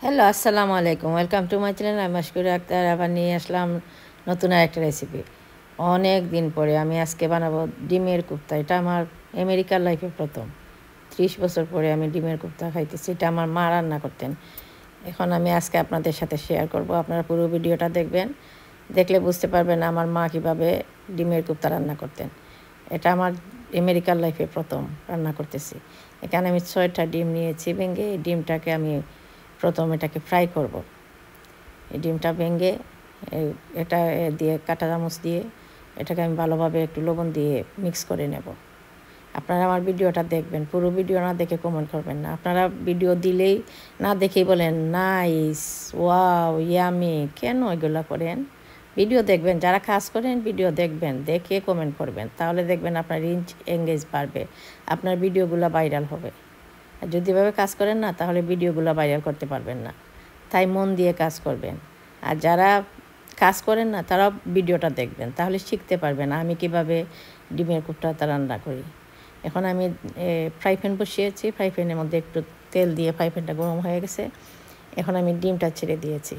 Hello, আসসালামু আলাইকুম। Welcome to my channel. আমি মাশকুরা আক্তার। আবার নিয়ে আসলাম নতুন আরেকটা রেসিপি। অনেক দিন পরে আমি আজকে বানাবো ডিমের কোপ্তা। এটা আমার আমেরিকার লাইফে প্রথম। 30 বছর পরে আমি ডিমের কোপ্তা খাইতেছি। এটা আমার মা রান্না করতেন। এখন আমি আজকে আপনাদের সাথে শেয়ার করব। আপনারা পুরো ভিডিওটা দেখবেন। দেখলে বুঝতে পারবেন আমার মা কীভাবে ডিমের কোপ্তা রান্না করতেন। এটা আমার আমেরিকার লাইফে প্রথম রান্না করতেছি। এখানে আমি 6টা ডিম নিয়েছি ভেঙে। এই ডিমটাকে আমি প্রথম এটাকে ফ্রাই করব। এই ডিমটা ভেঙে এটা দিয়ে কাঁটা চামচ দিয়ে এটাকে আমি ভালোভাবে একটু লবণ দিয়ে মিক্স করে নেব। আপনারা আমার ভিডিওটা দেখবেন, পুরো ভিডিও না দেখে কমেন্ট করবেন না। আপনারা ভিডিও দিলেই না দেখেই বলেন নাইস, ওয়াও, ইয়ামি। কেন এগুলো করেন? ভিডিও দেখবেন, যারা কাজ করেন ভিডিও দেখবেন, দেখে কমেন্ট করবেন, তাহলে দেখবেন আপনার রিচ এঙ্গেজ বাড়বে, আপনার ভিডিওগুলো ভাইরাল হবে। আর যদি এভাবে কাজ করেন না, তাহলে ভিডিওগুলো ভাইরাল করতে পারবেন না। তাই মন দিয়ে কাজ করবেন। আর যারা কাজ করেন না, তারাও ভিডিওটা দেখবেন, তাহলে শিখতে পারবেন আমি কীভাবে ডিমের কোপ্তা রান্না করি। এখন আমি ফ্রাই প্যান বসিয়েছি। ফ্রাই প্যানের মধ্যে একটু তেল দিয়ে ফ্রাই প্যানটা গরম হয়ে গেছে। এখন আমি ডিমটা ছেড়ে দিয়েছি।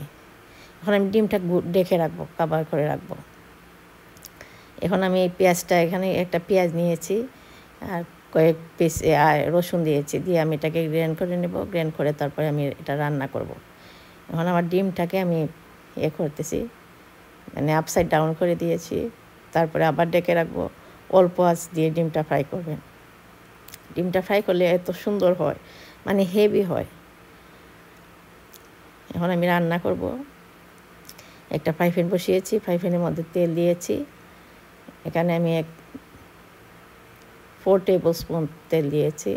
এখন আমি ডিমটা ডেকে রাখবো, কভার করে রাখবো। এখন আমি এই পেঁয়াজটা, এখানে একটা পেঁয়াজ নিয়েছি আর কয়েক পিস রসুন দিয়েছি, দিয়ে আমি এটাকে গ্রেন্ড করে নেব। গ্রেন্ড করে তারপরে আমি এটা রান্না করব। এখন আমার ডিমটাকে আমি করতেছি, মানে আপসাইড ডাউন করে দিয়েছি। তারপরে আবার ডেকে রাখবো। অল্প আঁচ দিয়ে ডিমটা ফ্রাই করবেন। ডিমটা ফ্রাই করলে এত সুন্দর হয়, মানে হেভি হয়। এখন আমি রান্না করব। একটা ফ্রাই প্যান বসিয়েছি। ফ্রাই প্যানের মধ্যে তেল দিয়েছি। এখানে আমি 4 টেবিল স্পুন তেল দিয়েছি।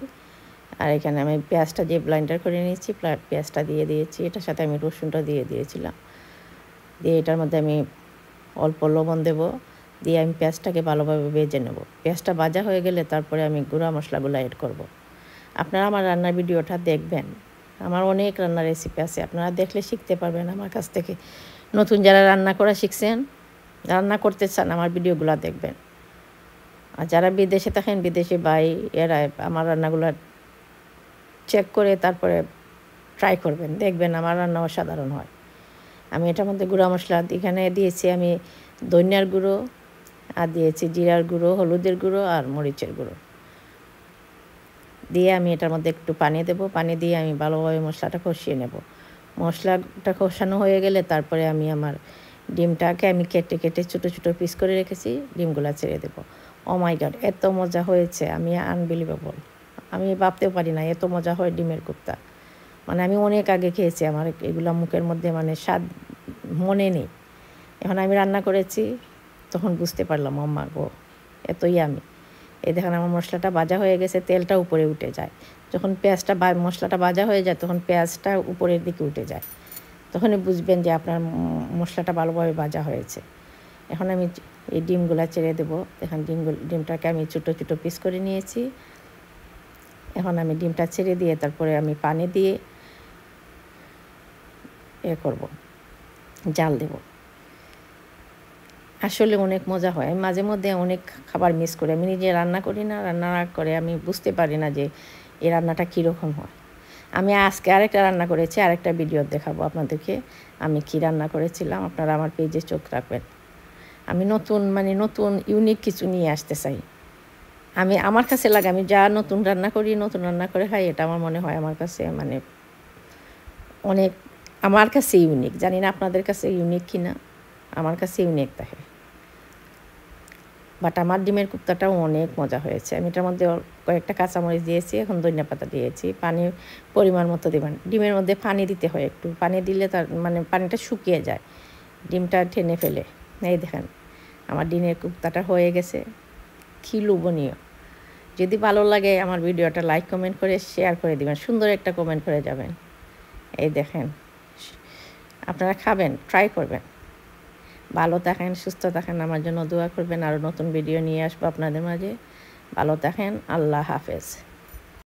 আর এখানে আমি পেঁয়াজটা যে ব্লেন্ডার করে নিয়েছি, পেঁয়াজটা দিয়ে দিয়েছি। এটার সাথে আমি রসুনটা দিয়ে দিয়েছিলাম। দিয়ে এটার মধ্যে আমি অল্প লবণ দেব, দিয়ে আমি পেঁয়াজটাকে ভালোভাবে ভেজে নেব। পেঁয়াজটা ভাজা হয়ে গেলে তারপরে আমি গুঁড়া মশলাগুলো অ্যাড করব। আপনারা আমার রান্নার ভিডিওটা দেখবেন। আমার অনেক রান্নার রেসিপি আছে, আপনারা দেখলে শিখতে পারবেন আমার কাছ থেকে। নতুন যারা রান্না করা শিখছেন, রান্না করতে চান, আমার ভিডিওগুলো দেখবেন। আর যারা বিদেশে থাকেন, বিদেশি ভাই এরা আমার রান্নাগুলো চেক করে তারপরে ট্রাই করবেন, দেখবেন আমার রান্না অসাধারণ হয়। আমি এটার মধ্যে গুঁড়া মশলা এখানে দিয়েছি, আমি ধনিয়ার গুঁড়ো আর দিয়েছি জিরার গুঁড়ো, হলুদের গুঁড়ো আর মরিচের গুঁড়ো দিয়ে আমি এটার মধ্যে একটু পানি দেব। পানি দিয়ে আমি ভালোভাবে মশলাটা কষিয়ে নেব। মশলাটা কষানো হয়ে গেলে তারপরে আমি আমার ডিমটাকে আমি কেটে কেটে ছোটো ছোটো পিস করে রেখেছি, ডিমগুলো ছেড়ে দেবো। ও মাই গড, এত মজা হয়েছে, আমি আনবিলিভেবল। আমি ভাবতেও পারি না এত মজা হয় ডিমের কোপ্তা। মানে আমি অনেক আগে খেয়েছি, আমার এগুলো মুখের মধ্যে মানে স্বাদ মনে নেই। এখন আমি রান্না করেছি, তখন বুঝতে পারলাম আম্মা গো, এতই আমি। এই দেখেন আমার মশলাটা ভাজা হয়ে গেছে, তেলটা উপরে উঠে যায়। যখন মশলাটা ভাজা হয়ে যায়, তখন পেঁয়াজটা উপরের দিকে উঠে যায়, তখনই বুঝবেন যে আপনার মশলাটা ভালোভাবে ভাজা হয়েছে। এখন আমি এই ডিমগুলো ছেড়ে দেবো। দেখেন ডিমটাকে আমি ছোটো ছোটো পিস করে নিয়েছি। এখন আমি ডিমটা ছেড়ে দিয়ে তারপরে আমি পানি দিয়ে করব, জাল দেব। আসলে অনেক মজা হয়। আমি মাঝে মধ্যে অনেক খাবার মিস করি। আমি নিজে রান্না করি না, রান্না করে আমি বুঝতে পারি না যে এই রান্নাটা কীরকম হয়। আমি আজকে আরেকটা রান্না করেছি, আরেকটা ভিডিও দেখাবো আপনাদেরকে আমি কী রান্না করেছিলাম। আপনারা আমার পেজে চোখ রাখবেন। আমি নতুন ইউনিক কিছু নিয়ে আসতে চাই। আমার কাছে লাগে, আমি যা নতুন রান্না করি, নতুন রান্না করে খাই, এটা আমার মনে হয় আমার কাছে অনেক, আমার কাছে ইউনিক। জানি না আপনাদের কাছে ইউনিক কিনা, আমার কাছে ইউনিক থাকে। বাট আমার ডিমের কোপ্তাটাও অনেক মজা হয়েছে। আমি এটার মধ্যে কয়েকটা কাঁচামরিচ দিয়েছি, এখন ধনিয়া পাতা দিয়েছি। পানি পরিমাণ মতো দেবেন। ডিমের মধ্যে পানি দিতে হয়, একটু পানি দিলে তার পানিটা শুকিয়ে যায়, ডিমটা টেনে ফেলে। এই দেখেন আমার ডিমের কোপ্তাটা হয়ে গেছে, কী লোভনীয়। যদি ভালো লাগে আমার ভিডিওটা লাইক কমেন্ট করে শেয়ার করে দিবেন, সুন্দর একটা কমেন্ট করে যাবেন। এই দেখেন, আপনারা খাবেন, ট্রাই করবেন। ভালো থাকেন, সুস্থ থাকেন, আমার জন্য দোয়া করবেন। আরও নতুন ভিডিও নিয়ে আসবো আপনাদের মাঝে। ভালো থাকেন, আল্লাহ হাফেজ।